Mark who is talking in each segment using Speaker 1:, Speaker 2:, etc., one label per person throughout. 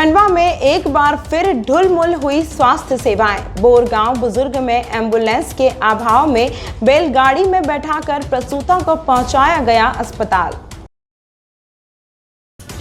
Speaker 1: खंडवा में एक बार फिर ढुलमुल हुई स्वास्थ्य सेवाएं। बोरगांव बुजुर्ग में एम्बुलेंस के अभाव में बैलगाड़ी में बैठाकर प्रसूता को पहुंचाया गया अस्पताल।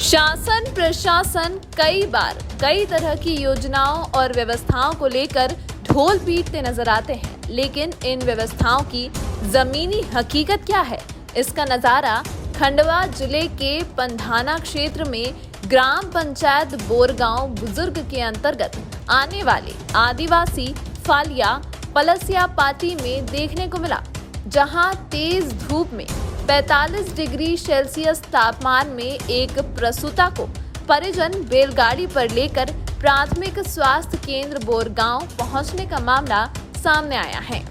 Speaker 2: शासन प्रशासन कई बार कई तरह की योजनाओं और व्यवस्थाओं को लेकर ढोल पीटते नजर आते हैं, लेकिन इन व्यवस्थाओं की जमीनी हकीकत क्या है, इसका नजारा खंडवा जिले के पंधाना क्षेत्र में ग्राम पंचायत बोरगांव बुजुर्ग के अंतर्गत आने वाले आदिवासी फालिया पलसिया पाटी में देखने को मिला, जहां तेज धूप में 45 डिग्री सेल्सियस तापमान में एक प्रसूता को परिजन बैलगाड़ी पर लेकर प्राथमिक स्वास्थ्य केंद्र बोरगांव पहुंचने का मामला सामने आया है।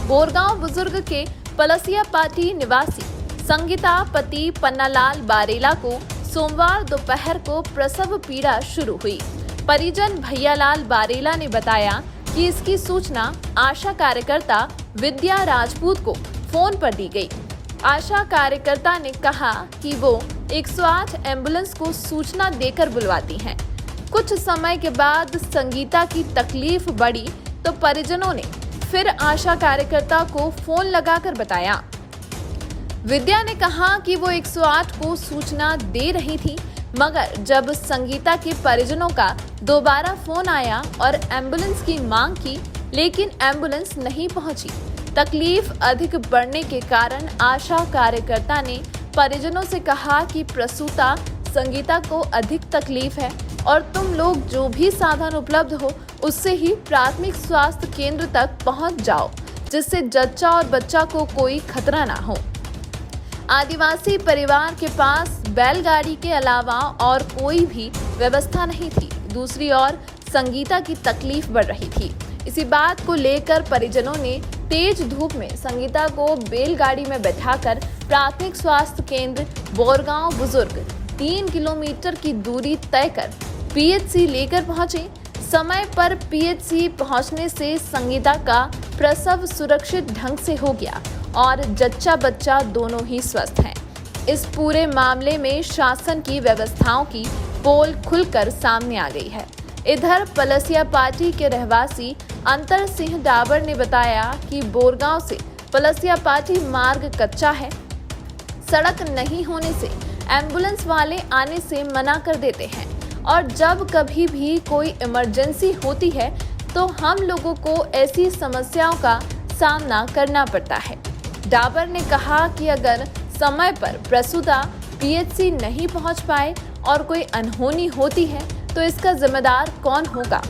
Speaker 2: बोरगांव बुजुर्ग के पलसिया पाटी निवासी संगीता पति पन्नालाल बारेला को सोमवार दोपहर को प्रसव पीड़ा शुरू हुई। परिजन भैयालाल बारेला ने बताया कि इसकी सूचना आशा कार्यकर्ता विद्या राजपूत को फोन पर दी गई। आशा कार्यकर्ता ने कहा कि वो 108 एम्बुलेंस को सूचना देकर बुलवाती हैं। कुछ समय के बाद संगीता की तकलीफ बढ़ी तो परिजनों ने फिर आशा कार्यकर्ता को फोन लगाकर बताया। विद्या ने कहा कि वो 108 को सूचना दे रही थी, मगर जब संगीता के परिजनों का दोबारा फोन आया और एम्बुलेंस की मांग की, लेकिन एम्बुलेंस नहीं पहुंची। तकलीफ अधिक बढ़ने के कारण आशा कार्यकर्ता ने परिजनों से कहा कि प्रसूता संगीता को अधिक तकलीफ है और तुम लोग जो भी साधन उपलब्ध हो उससे ही प्राथमिक स्वास्थ्य केंद्र तक पहुंच जाओ, जिससे जच्चा और बच्चा को कोई खतरा ना हो। आदिवासी परिवार के पास बैलगाड़ी के अलावा और कोई भी व्यवस्था नहीं थी। दूसरी ओर संगीता की तकलीफ बढ़ रही थी। इसी बात को लेकर परिजनों ने तेज धूप में संगीता को बैलगाड़ी में बैठाकर प्राथमिक स्वास्थ्य केंद्र बोरगांव बुजुर्ग 3 किलोमीटर की दूरी तय कर पीएचसी लेकर पहुंचे। समय पर पीएचसी पहुंचने से संगीता का प्रसव सुरक्षित ढंग से हो गया और जच्चा बच्चा दोनों ही स्वस्थ हैं। इस पूरे मामले में शासन की व्यवस्थाओं की पोल खुलकर सामने आ गई है। इधर पलसिया पाटी के रहवासी अंतर सिंह डाबर ने बताया कि बोरगांव से पलसिया पाटी मार्ग कच्चा है। सड़क नहीं होने से एम्बुलेंस वाले आने से मना कर देते हैं और जब कभी भी कोई इमरजेंसी होती है तो हम लोगों को ऐसी समस्याओं का सामना करना पड़ता है। डाबर ने कहा कि अगर समय पर प्रसूता पीएचसी नहीं पहुंच पाए और कोई अनहोनी होती है तो इसका जिम्मेदार कौन होगा।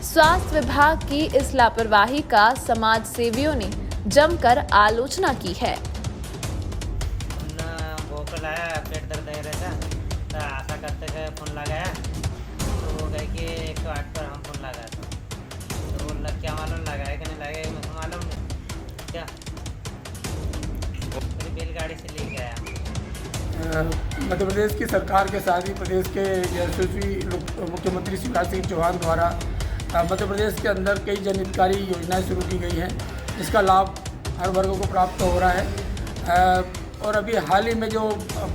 Speaker 2: स्वास्थ्य विभाग की इस लापरवाही का समाज सेवियों ने जमकर आलोचना की है।
Speaker 3: भूख आया, पेट दर्द दे रहा था तो आशा करते थे फोन लगाया तो वो कह के 108 पर हम फोन लगाया तो वो क्या मालूम लगाया कि नहीं लगाया, मुझे मालूम नहीं क्या। बैलगाड़ी से लेके आया।
Speaker 4: मध्य प्रदेश की सरकार के साथ ही प्रदेश के यशस्वी मुख्यमंत्री शिवराज सिंह चौहान द्वारा मध्य प्रदेश के अंदर कई जनहितकारी योजनाएं शुरू की गई हैं, जिसका लाभ हर वर्ग को प्राप्त हो रहा है। और अभी हाल ही में जो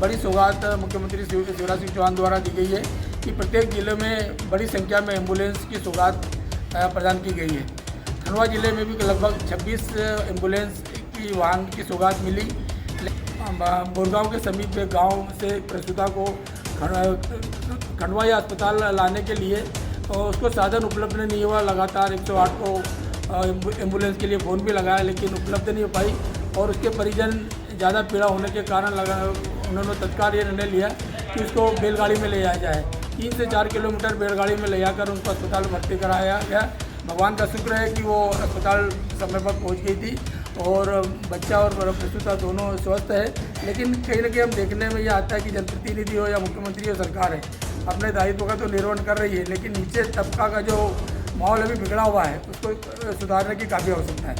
Speaker 4: बड़ी सौगात मुख्यमंत्री शिवराज सिंह चौहान द्वारा दी गई है कि प्रत्येक जिले में बड़ी संख्या में एम्बुलेंस की सौगात प्रदान की गई है। खंडवा जिले में भी लगभग 26 एम्बुलेंस की वाहन की सौगात मिली। बोरगांव के समीप एक गाँव से प्रसूता को खंडवा या अस्पताल लाने के लिए उसको साधन उपलब्ध नहीं हुआ। लगातार 108 को एम्बुलेंस के लिए फ़ोन भी लगाया, लेकिन उपलब्ध नहीं हो पाई और उसके परिजन ज़्यादा पीड़ा होने के कारण उन्होंने तत्काल ये निर्णय लिया कि उसको बैलगाड़ी में ले जाया जाए। 3 से 4 किलोमीटर बैलगाड़ी में ले जाकर उनको अस्पताल भर्ती कराया गया। भगवान का शुक्र है कि वो अस्पताल समय पर पहुँच गई थी और बच्चा और प्रसूता दोनों स्वस्थ है। लेकिन कहीं ना कहीं हम देखने में यह आता है कि जनप्रतिनिधि हो या मुख्यमंत्री हो, सरकार है, अपने दायित्व का तो निर्वहन कर रही है, लेकिन नीचे तबका का जो माहौल अभी बिगड़ा हुआ है उसको सुधारने की काफ़ी आवश्यकता है।